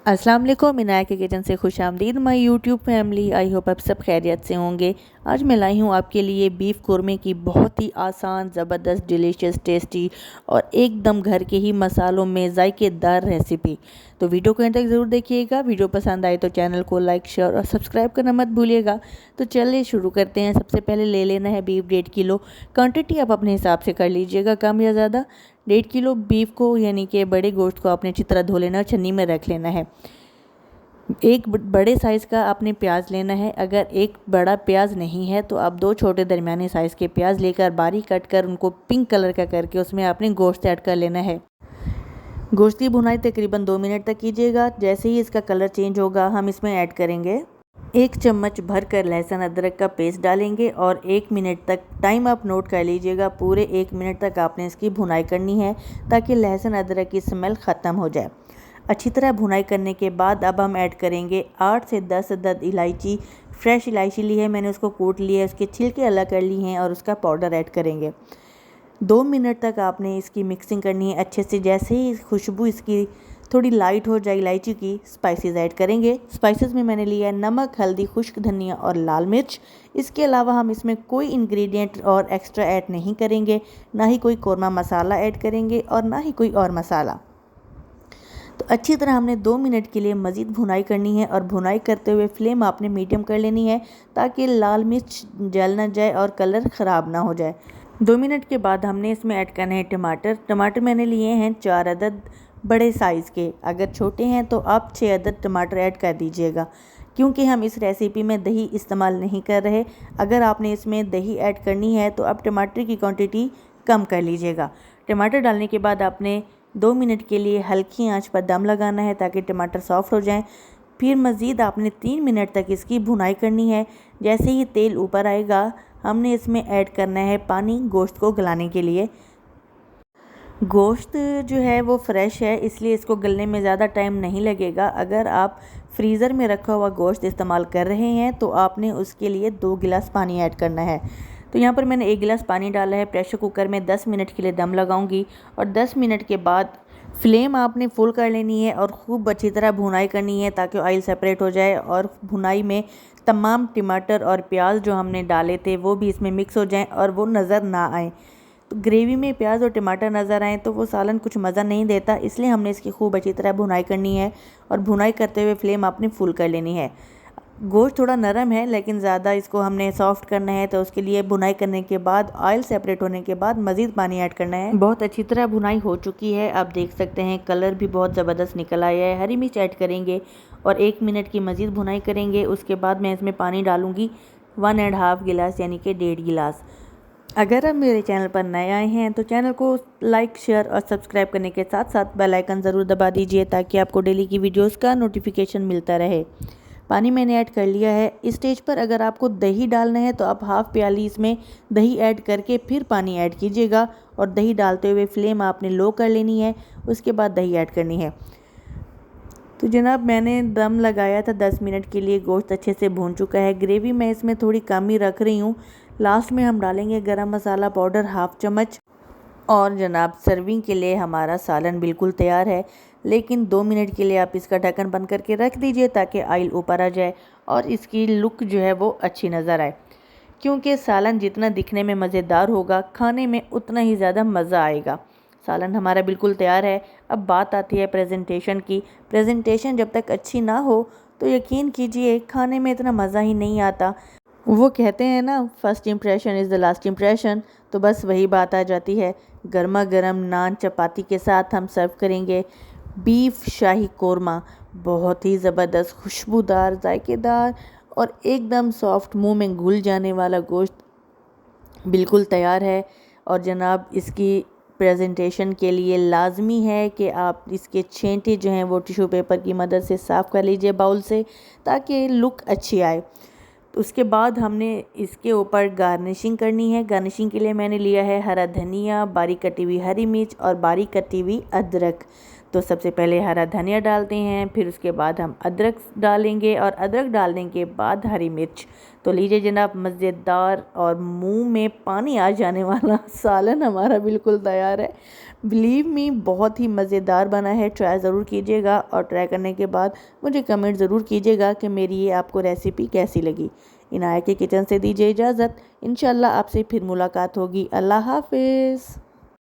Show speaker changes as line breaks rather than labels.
अस्सलाम वालेकुम, इनाया के किचन से खुशामदीद my YouTube family. I hope आप सब खैरियत से होंगे। आज मैं लाई हूँ आपके लिए बीफ कोरमे की बहुत ही आसान, ज़बरदस्त, डिलीशियस, टेस्टी और एकदम घर के ही मसालों में जायकेदार रेसिपी। तो वीडियो को अंत तक ज़रूर देखिएगा। वीडियो पसंद आए तो चैनल को लाइक, शेयर और सब्सक्राइब करना मत भूलिएगा। तो चलिए शुरू करते हैं। सबसे पहले ले लेना है बीफ 1.5 किलो। क्वान्टिटी आप अपने हिसाब से कर लीजिएगा, कम या ज़्यादा। 1.5 किलो बीफ को यानी कि बड़े गोश्त को आपने अच्छी तरह धो लेना और छन्नी में रख लेना है। एक बड़े साइज़ का आपने प्याज लेना है। अगर एक बड़ा प्याज नहीं है तो आप 2 छोटे दरमियाने साइज़ के प्याज लेकर बारीक कट कर उनको पिंक कलर का करके उसमें आपने गोश्त ऐड कर लेना है। गोश्त की भुनाई तकरीबन 2 मिनट तक कीजिएगा। जैसे ही इसका कलर चेंज होगा हम इसमें ऐड करेंगे 1 चम्मच भर कर लहसुन अदरक का पेस्ट डालेंगे और 1 मिनट तक, टाइम आप नोट कर लीजिएगा, पूरे 1 मिनट तक आपने इसकी भुनाई करनी है ताकि लहसुन अदरक की स्मेल ख़त्म हो जाए। अच्छी तरह भुनाई करने के बाद अब हम ऐड करेंगे 8 से 10 अदद इलायची। फ्रेश इलायची ली है मैंने, उसको कूट लिया है, उसके छिलके अलग कर लिए हैं और उसका पाउडर ऐड करेंगे। 2 मिनट तक आपने इसकी मिक्सिंग करनी है अच्छे से। जैसे ही खुशबू इसकी थोड़ी लाइट हो जाए इलायची की, स्पाइसेस ऐड करेंगे। स्पाइसेस में मैंने लिया है नमक, हल्दी, खुश्क धनिया और लाल मिर्च। इसके अलावा हम इसमें कोई इंग्रेडिएंट और एक्स्ट्रा ऐड नहीं करेंगे, ना ही कोई कोरमा मसाला ऐड करेंगे और ना ही कोई और मसाला। तो अच्छी तरह हमने 2 मिनट के लिए मज़ीद भुनाई करनी है और भुनाई करते हुए फ्लेम आपने मीडियम कर लेनी है ताकि लाल मिर्च जल ना जाए और कलर ख़राब ना हो जाए। 2 मिनट के बाद हमने इसमें ऐड करना है टमाटर। टमाटर मैंने लिए हैं 4 अदद बड़े साइज़ के। अगर छोटे हैं तो आप 6 अदद टमाटर ऐड कर दीजिएगा, क्योंकि हम इस रेसिपी में दही इस्तेमाल नहीं कर रहे। अगर आपने इसमें दही ऐड करनी है तो आप टमाटर की क्वांटिटी कम कर लीजिएगा। टमाटर डालने के बाद आपने 2 मिनट के लिए हल्की आंच पर दम लगाना है ताकि टमाटर सॉफ्ट हो जाएं। फिर मज़ीद आपने 3 मिनट तक इसकी भुनाई करनी है। जैसे ही तेल ऊपर आएगा हमने इसमें ऐड करना है पानी गोश्त को गलाने के लिए। गोश्त जो है वो फ्रेश है, इसलिए इसको गलने में ज़्यादा टाइम नहीं लगेगा। अगर आप फ्रीज़र में रखा हुआ गोश्त इस्तेमाल कर रहे हैं तो आपने उसके लिए 2 गिलास पानी ऐड करना है। तो यहाँ पर मैंने 1 गिलास पानी डाला है। प्रेशर कुकर में 10 मिनट के लिए दम लगाऊंगी और 10 मिनट के बाद फ्लेम आपने फुल कर लेनी है और खूब अच्छी तरह भुनाई करनी है ताकि ऑयल सेपरेट हो जाए और भुनाई में तमाम टमाटर और प्याज जो हमने डाले थे वो भी इसमें मिक्स हो जाएं और वो नज़र ना आए। तो ग्रेवी में प्याज और टमाटर नज़र आएँ तो वो सालन कुछ मज़ा नहीं देता, इसलिए हमने इसकी खूब अच्छी तरह भुनाई करनी है और भुनाई करते हुए फ्लेम आपने फुल कर लेनी है। गोश्त थोड़ा नरम है लेकिन ज़्यादा इसको हमने सॉफ्ट करना है, तो उसके लिए भुनाई करने के बाद, ऑयल सेपरेट होने के बाद मज़ीद पानी ऐड करना है। बहुत अच्छी तरह भुनाई हो चुकी है, आप देख सकते हैं कलर भी बहुत ज़बरदस्त निकल आया है। हरी मिर्च ऐड करेंगे और 1 मिनट की मज़ीद भुनाई करेंगे। उसके बाद मैं इसमें पानी डालूँगी 1.5 गिलास यानी कि 1.5 गिलास। अगर आप मेरे चैनल पर नए आए हैं तो चैनल को लाइक, शेयर और सब्सक्राइब करने के साथ साथ बेल आइकन ज़रूर दबा दीजिए ताकि आपको डेली की वीडियोस का नोटिफिकेशन मिलता रहे। पानी मैंने ऐड कर लिया है। इस स्टेज पर अगर आपको दही डालना है तो आप हाफ़ प्याली इसमें दही ऐड करके फिर पानी ऐड कीजिएगा और दही डालते हुए फ्लेम आपने लो कर लेनी है। उसके बाद दही ऐड करनी है। तो जनाब मैंने दम लगाया था 10 मिनट के लिए, गोश्त अच्छे से भून चुका है। ग्रेवी मैं इसमें थोड़ी कम ही रख रही हूँ। लास्ट में हम डालेंगे गरम मसाला पाउडर 1/2 चम्मच और जनाब सर्विंग के लिए हमारा सालन बिल्कुल तैयार है। लेकिन 2 मिनट के लिए आप इसका ढक्कन बंद करके रख दीजिए ताकि ऑयल ऊपर आ जाए और इसकी लुक जो है वो अच्छी नज़र आए, क्योंकि सालन जितना दिखने में मज़ेदार होगा खाने में उतना ही ज़्यादा मज़ा आएगा। सालन हमारा बिल्कुल तैयार है। अब बात आती है प्रेजेंटेशन की। प्रेजेंटेशन जब तक अच्छी ना हो तो यकीन कीजिए खाने में इतना मज़ा ही नहीं आता। वो कहते हैं ना, first impression is the last impression. तो बस वही बात आ जाती है। गर्मा गर्म नान चपाती के साथ हम सर्व करेंगे बीफ शाही कोरमा। बहुत ही ज़बरदस्त, खुशबूदार, जायकेदार और एकदम सॉफ्ट, मुंह में घुल जाने वाला गोश्त बिल्कुल तैयार है। और जनाब इसकी प्रेजेंटेशन के लिए लाजमी है कि आप इसके छेंटे जो हैं वो टिश्यू पेपर की मदद से साफ़ कर लीजिए बाउल से, ताकि लुक अच्छी आए। उसके बाद हमने इसके ऊपर गार्निशिंग करनी है। गार्निशिंग के लिए मैंने लिया है हरा धनिया, बारीक कटी हुई हरी मिर्च और बारीक कटी हुई अदरक। तो सबसे पहले हरा धनिया डालते हैं, फिर उसके बाद हम अदरक डालेंगे और अदरक डालने के बाद हरी मिर्च। तो लीजिए जनाब, मज़ेदार और मुंह में पानी आ जाने वाला सालन हमारा बिल्कुल तैयार है। बिलीव मी बहुत ही मज़ेदार बना है। ट्राई ज़रूर कीजिएगा और ट्राई करने के बाद मुझे कमेंट ज़रूर कीजिएगा कि मेरी ये आपको रेसिपी कैसी लगी। इनाया के किचन से दीजिए इजाज़त। इंशाल्लाह आपसे फिर मुलाकात होगी। अल्लाह हाफ़िज़।